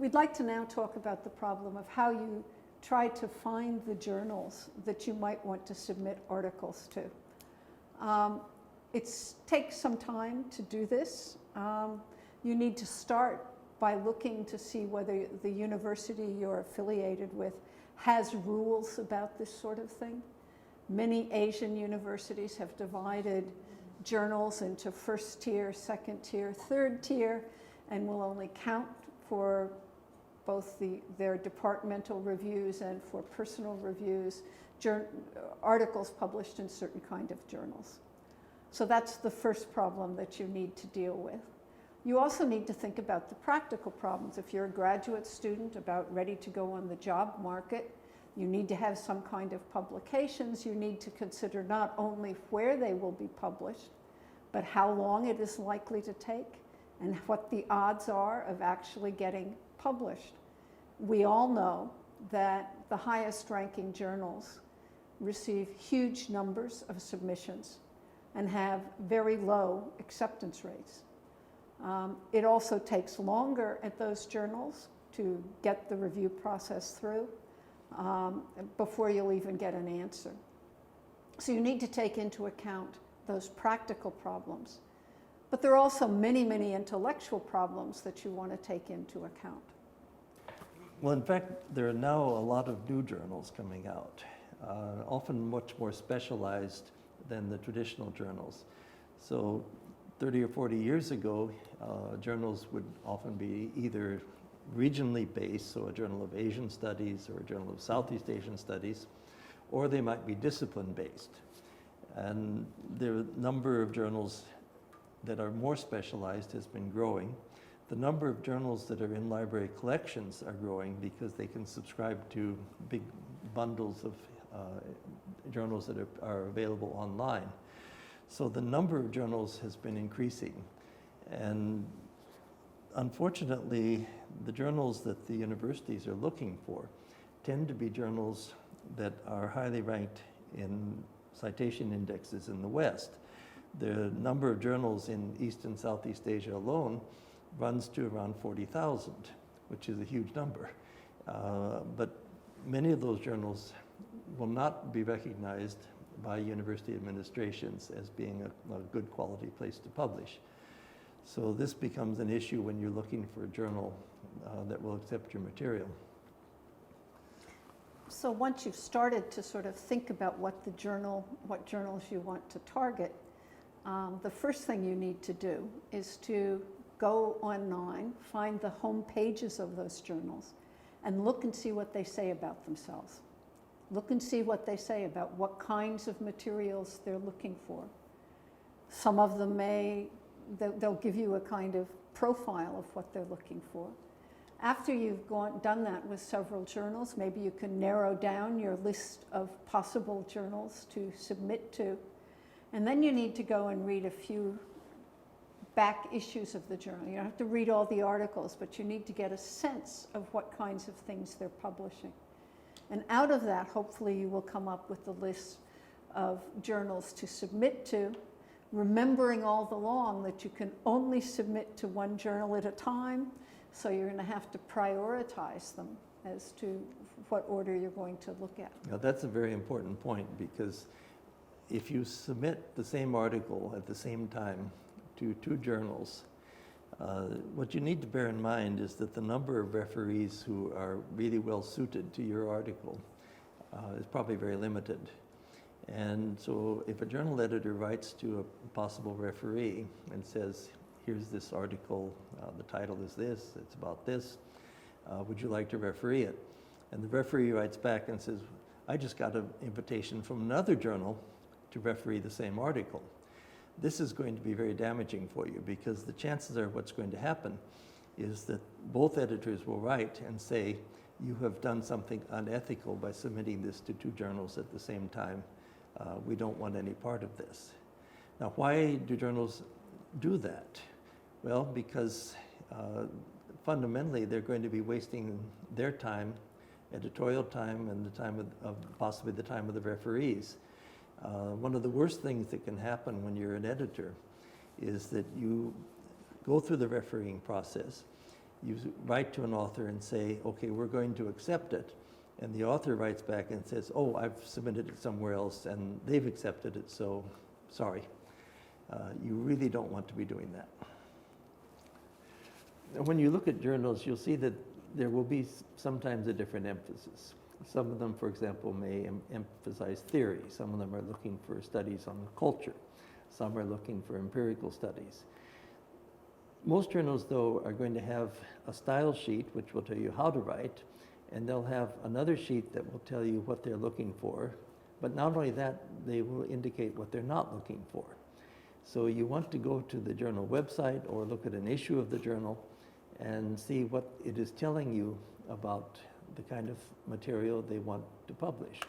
We'd like to now talk about the problem of how you try to find the journals that you might want to submit articles to. It takes some time to do this. You need to start by looking to see whether the university you're affiliated with has rules about this sort of thing. Many Asian universities have divided journals into first tier, second tier, third tier, and will only count for both their departmental reviews and for personal reviews, articles published in certain kind of journals. So that's the first problem that you need to deal with. You also need to think about the practical problems. If you're a graduate student about ready to go on the job market, you need to have some kind of publications. You need to consider not only where they will be published, but how long it is likely to take and what the odds are of actually getting published. We all know that the highest ranking journals receive huge numbers of submissions and have very low acceptance rates. It also takes longer at those journals to get the review process through before you'll even get an answer. So you need to take into account those practical problems. But there are also many, many intellectual problems that you want to take into account. Well, in fact, there are now a lot of new journals coming out, often much more specialized than the traditional journals. So 30 or 40 years ago, journals would often be either regionally based, so a journal of Asian studies or a journal of Southeast Asian studies, or they might be discipline based. And the number of journals that are more specialized has been growing. The number of journals that are in library collections are growing because they can subscribe to big bundles of journals that are available online. So the number of journals has been increasing. And unfortunately, the journals that the universities are looking for tend to be journals that are highly ranked in citation indexes in the West. The number of journals in East and Southeast Asia alone runs to around 40,000, which is a huge number. But many of those journals will not be recognized by university administrations as being a good quality place to publish. So this becomes an issue when you're looking for a journal that will accept your material. So once you've started to sort of think about what journals you want to target, the first thing you need to do is to go online, find the home pages of those journals, and look and see what they say about themselves. Look and see what they say about what kinds of materials they're looking for. Some of them they'll give you a kind of profile of what they're looking for. After you've done that with several journals, maybe you can narrow down your list of possible journals to submit to. And then you need to go and read a few back issues of the journal. You don't have to read all the articles, but you need to get a sense of what kinds of things they're publishing. And out of that, hopefully you will come up with a list of journals to submit to, remembering all along that you can only submit to one journal at a time, so you're going to have to prioritize them as to what order you're going to look at. Now that's a very important point, because if you submit the same article at the same time to two journals, what you need to bear in mind is that the number of referees who are really well suited to your article is probably very limited. And so if a journal editor writes to a possible referee and says, here's this article, the title is this, it's about this, would you like to referee it? And the referee writes back and says, I just got an invitation from another journal to referee the same article. This is going to be very damaging for you, because the chances are what's going to happen is that both editors will write and say, you have done something unethical by submitting this to two journals at the same time. We don't want any part of this. Now, why do journals do that? Well, because fundamentally they're going to be wasting their time, editorial time, and the time of possibly the time of the referees. One of the worst things that can happen when you're an editor is that you go through the refereeing process You write to an author and say, okay, we're going to accept it. And the author writes back and says, oh, I've submitted it somewhere else and they've accepted it, so sorry. You really don't want to be doing that. And when you look at journals, you'll see that there will be sometimes a different emphasis. Some of them, for example, may emphasize theory. Some of them are looking for studies on culture. Some are looking for empirical studies. Most journals, though, are going to have a style sheet which will tell you how to write, and they'll have another sheet that will tell you what they're looking for. But not only that, they will indicate what they're not looking for. So you want to go to the journal website or look at an issue of the journal and see what it is telling you about the kind of material they want to publish.